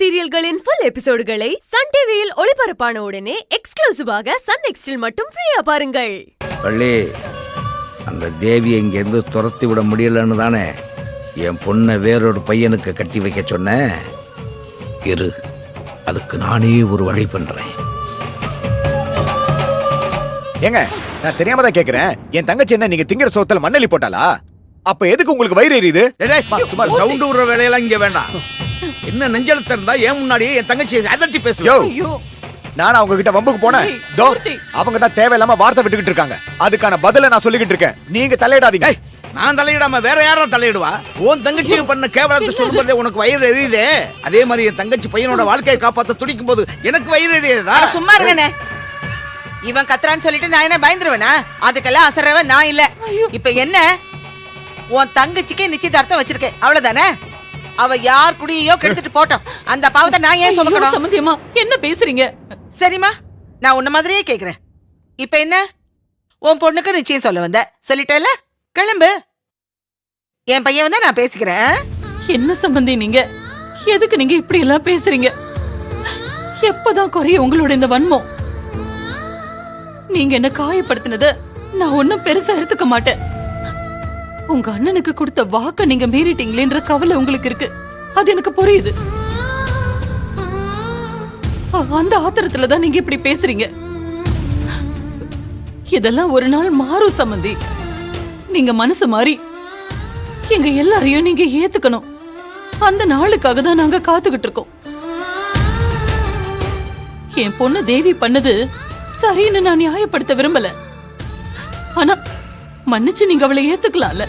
சீரியல்களின் full எபிசோடுகளை Sun டிவியில் ஒளிபரப்பான உடனே எக்ஸ்க்ளூசிவாக சன் நெக்ஸ்டில் மட்டும் ஃப்ரீயா பாருங்கள். பள்ளி அந்த தேவியை இங்கிருந்து துரத்தி விட முடியலன்னு தானே என் பொண்ணை வேறொரு பையனுக்கு கட்டி வைக்க சொன்னேன். இரு, அதுக்கு நானே ஒரு வழி பண்றேன். ஏங்க, நான் தெரியாம தான் கேக்குறேன். என் தங்கச்சி என்ன நீங்க திங்கிற சோத்துல மண்ணலி போட்டாளா? அப்ப எதுக்கு உங்களுக்கு வயிறு எரியுது? சும்மா சவுண்ட் விடுற வேலையெல்லாம் இங்க வேண்டாம். என்ன நெஞ்சலத்த இருந்தா ஏன் முன்னாடியே என் தங்கச்சி அதட்டி பேசுவோம். நான் அவங்க கிட்ட வம்புக்கு போனேன். அவங்க தான் தேவையில்லாம வார்த்தை விட்டுக்கிட்டு இருக்காங்க. அதுக்கான பதில நான் சொல்லிக்கிட்டு இருக்கேன். நீங்க தலையிடாதீங்க. நான் தலையிடாம வேற யாரா தலையிடுவா? உன் தங்கச்சியும் பண்ண கேவலத்தை சொல்லும்போதே உனக்கு வயிறு எரியுதே. அதே மாதிரி என் தங்கச்சி பையனோட வாழ்க்கையை காப்பாத்த துடிக்கும் போது எனக்கு வயிறு எரியுதா? சும்மா இருங்கண்ணே. இவன் கத்துறான்னு சொல்லிட்டு நான் என்ன பயந்துருவேனா? அதுக்கெல்லாம் அசரவன் நான் இல்ல. இப்ப என்ன, உன் தங்கச்சிக்கே நிச்சயதார்த்தம் வச்சிருக்கேன், அவ்வளவுதானே? அவ யார் குடியோ கெடுத்துட்டு போட்டோம். அந்த பாவத்தை நான் ஏன் சுமக்கணும்? சம்பந்தியமா என்ன பேசுறீங்க? சரிம்மா, நான் உன்ன மாதிரியே கேக்குறேன். இப்ப என்ன, உன் பொண்ணுக்கு நிச்சயம் சொல்ல வந்த, சொல்லிட்டேல, கிளம்பு. என் பையன் வந்தா நான் பேசிக்கிறேன். என்ன சம்பந்தி நீங்க? எதுக்கு நீங்க இப்படி எல்லாம் பேசுறீங்க? எப்பதான் குறைய உங்களோட இந்த வன்மம்? நீங்க என்ன காயப்படுத்தினத நான் ஒன்னும் பெருசா எடுத்துக்க மாட்டேன். உங்க அண்ணனுக்கு கொடுத்த வாக்க நீங்க மீறிட்டீங்களேன்ற கவலை உங்களுக்கு இருக்கு. அது எனக்கு புரியுது. அந்த ஆத்திரத்துலதான் நீங்க இப்படி பேசுறீங்க. இதெல்லாம் ஒரு நாள் மாறும் சம்பந்தி. நீங்க மனசு மாறி எங்க எல்லாரையும் நீங்க ஏத்துக்கணும். அந்த நாளுக்காக தான் நாங்க காத்துக்கிட்டு இருக்கோம். என் பொண்ணு தேவி பண்ணது சரின்னு நான் நியாயப்படுத்த விரும்பல. ஆனா மன்னிச்சு நீங்க அவளை ஏத்துக்கலாம்ல.